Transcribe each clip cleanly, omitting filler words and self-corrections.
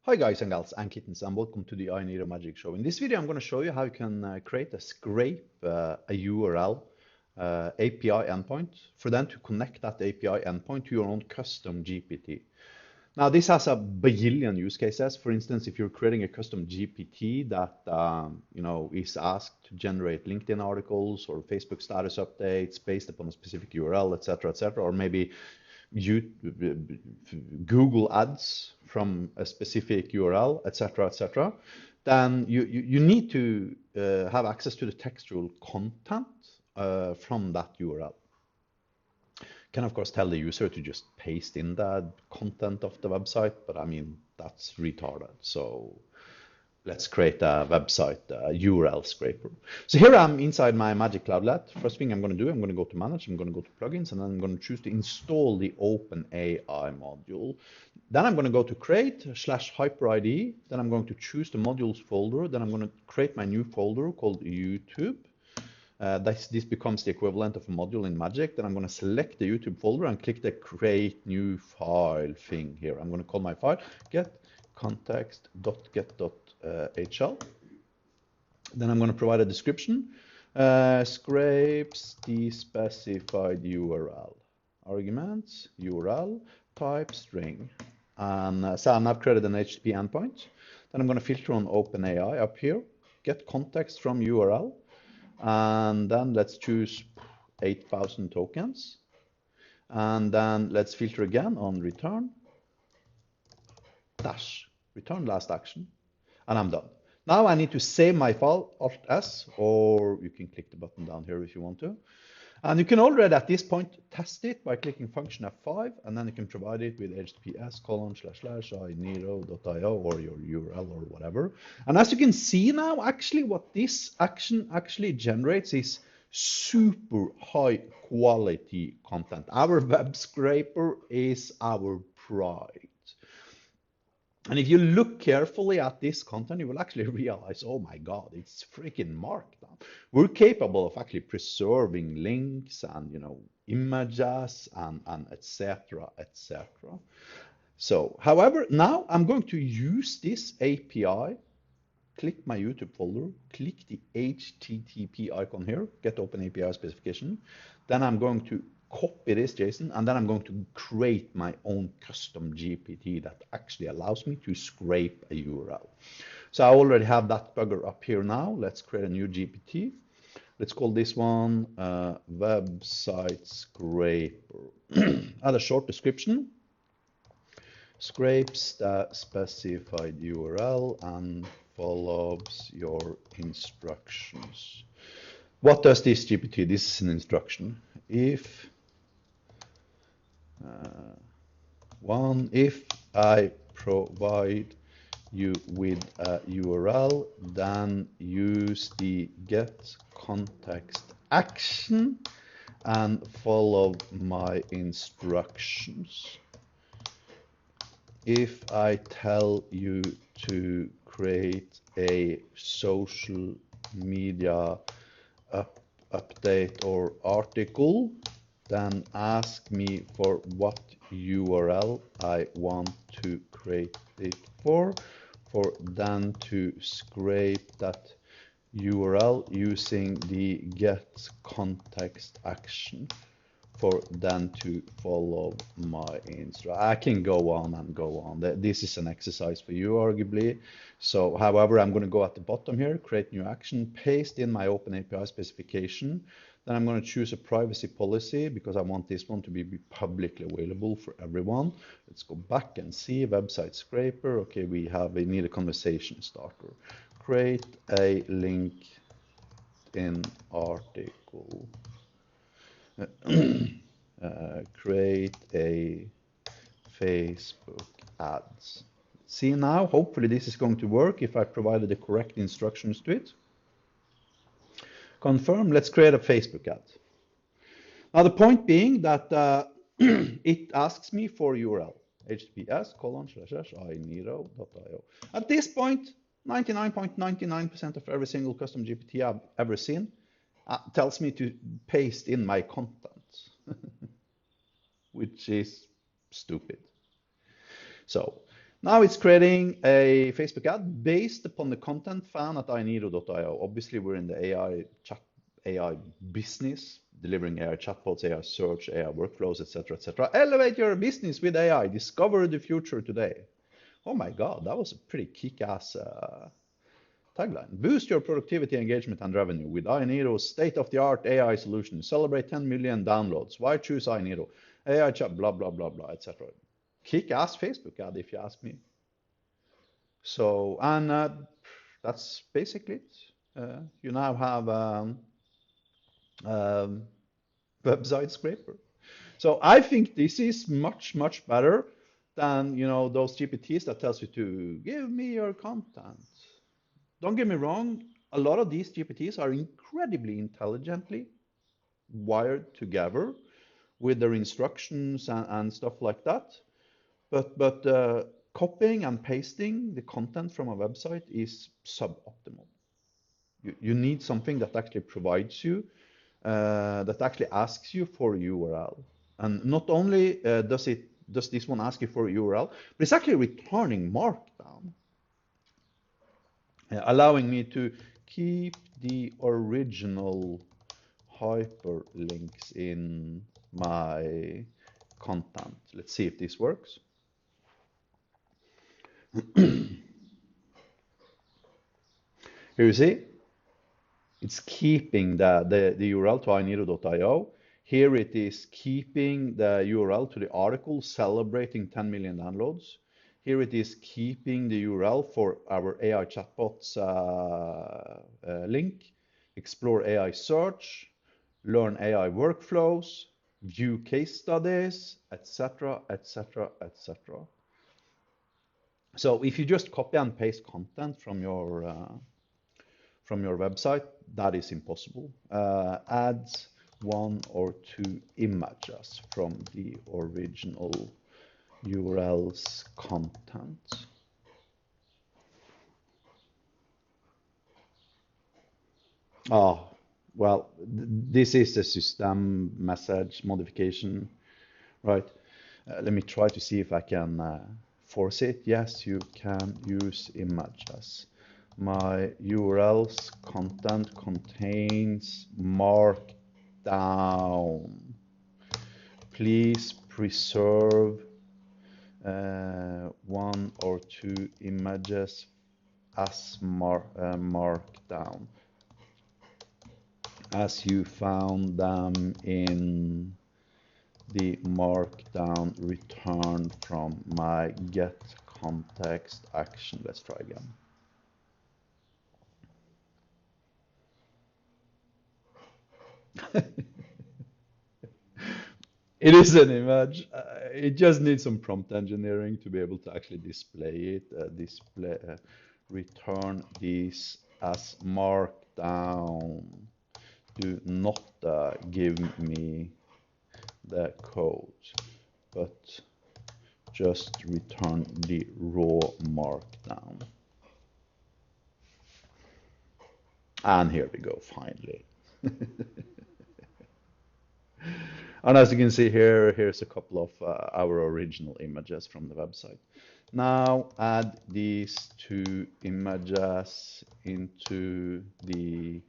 Hi guys and gals and kittens, and welcome to the I Need a Magic show. In this video I'm going to show you how you can create a scrape a URL API endpoint for them to connect that API endpoint to your own custom GPT. Now this has a bajillion use cases. For instance, if you're creating a custom GPT that is asked to generate LinkedIn articles or Facebook status updates based upon a specific URL, etc., or maybe Google ads from a specific URL, etc., then you need to have access to the textual content from that URL. You can of course tell the user to just paste in the content of the website, but I mean that's retarded. So let's create a website URL scraper. So here I'm inside my Magic Cloudlet. First thing I'm going to do, I'm going to go to Manage, I'm going to go to Plugins, and then I'm going to choose to install the OpenAI module. Then I'm going to go to Create/HyperID. Then I'm going to choose the modules folder. Then I'm going to create my new folder called YouTube. This becomes the equivalent of a module in Magic. Then I'm going to select the YouTube folder and click the Create New File thing here. I'm going to call my file get context.get.hl. Then I'm going to provide a description. Scrapes the specified URL. Arguments, URL, type string. And so I've created an HTTP endpoint. Then I'm going to filter on OpenAI up here. Get context from URL. And then let's choose 8,000 tokens. And then let's filter again on return. Dash, return last action, and I'm done. Now I need to save my file, Alt-S, or you can click the button down here if you want to. And you can already at this point test it by clicking function F5, and then you can provide it with https://iniro.io or your URL or whatever. And as you can see now, actually what this action actually generates is super high quality content. Our web scraper is our pride. And if you look carefully at this content, you will actually realize, oh my God, it's freaking Markdown. We're capable of actually preserving links and images and etc. So, however, now I'm going to use this API. Click my YouTube folder, click the HTTP icon here, get OpenAPI specification. Then I'm going to copy this JSON, and then I'm going to create my own custom GPT that actually allows me to scrape a URL. So I already have that bugger up here now. Let's create a new GPT. Let's call this one website scraper. Add a short description. Scrapes the specified URL and follows your instructions. What does this GPT? This is an instruction. If I provide you with a URL, then use the get context action and follow my instructions. If I tell you to create a social media update or article, then ask me for what URL I want to create it for then to scrape that URL using the get context action for then to follow my instruction. I can go on and go on. This is an exercise for you, arguably. So, however, I'm going to go at the bottom here, create new action, paste in my OpenAPI specification. Then I'm going to choose a privacy policy because I want this one to be publicly available for everyone. Let's go back and see website scraper. Okay, we need a conversation starter. Create a link in article. Create a Facebook ads. See now, hopefully this is going to work if I provided the correct instructions to it. Confirm, let's create a Facebook ad. Now the point being that it asks me for URL, https://iniro.io. At this point, 99.99% of every single custom GPT I've ever seen tells me to paste in my content, which is stupid. So Now it's creating a Facebook ad based upon the content found at inero.io. Obviously, we're in the AI business, delivering AI chatbots, AI search, AI workflows, etc., etc. Elevate your business with AI. Discover the future today. Oh my God, that was a pretty kick-ass tagline. Boost your productivity, engagement, and revenue with iNero's state-of-the-art AI solution. Celebrate 10 million downloads. Why choose iNero? AI chat, blah, blah, blah, blah, etc. Kick-ass Facebook ad, if you ask me. So, and that's basically it. You now have website scraper. So I think this is much, much better than, you know, those GPTs that tells you to give me your content. Don't get me wrong, a lot of these GPTs are incredibly intelligently wired together with their instructions and stuff like that. But copying and pasting the content from a website is suboptimal. You need something that actually provides you, that actually asks you for a URL. And not only does this one ask you for a URL, but it's actually returning Markdown, allowing me to keep the original hyperlinks in my content. Let's see if this works. Here you see, it's keeping the URL to inero.io. Here it is keeping the URL to the article celebrating 10 million downloads. Here it is keeping the URL for our AI chatbots link, explore AI search, learn AI workflows, view case studies, etc., etc., etc. So if you just copy and paste content from your website, that is impossible. Add 1 or 2 images from the original URL's content. Oh, well, this is a system message modification, right? Let me try to see if I can force it. Yes, you can use images. My URL's content contains Markdown. Please preserve 1 or 2 images as Markdown, as you found them in the Markdown returned from my get context action. Let's try again. It is an image. It just needs some prompt engineering to be able to actually display it. Return these as Markdown. Do not give me the code, but just return the raw Markdown. And here we go, finally. And as you can see here, here's a couple of our original images from the website. Now add these 2 images into the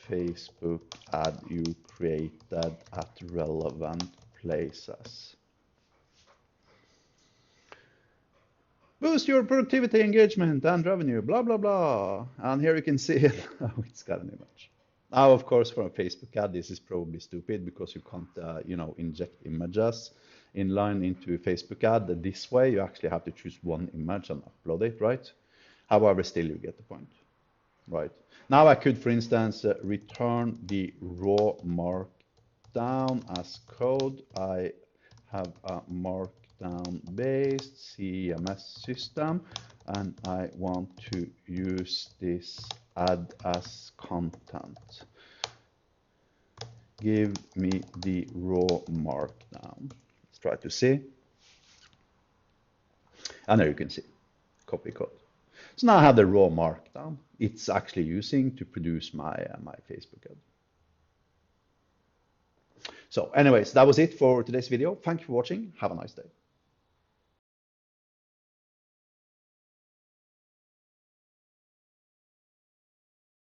Facebook ad you created at relevant places. Boost your productivity, engagement, and revenue, blah, blah, blah. And here you can see how it's got an image. Now, of course, for a Facebook ad, this is probably stupid because you can't, you know, inject images inline into a Facebook ad. This way, you actually have to choose one image and upload it, right? However, still you get the point, right? Now I could, for instance, return the raw Markdown as code. I have a Markdown-based CMS system, and I want to use this ad as content. Give me the raw Markdown. Let's try to see. And there you can see, copy code. So now I have the raw Markdown. It's actually using to produce my Facebook ad. So anyways, that was it for today's video. Thank you for watching. Have a nice day.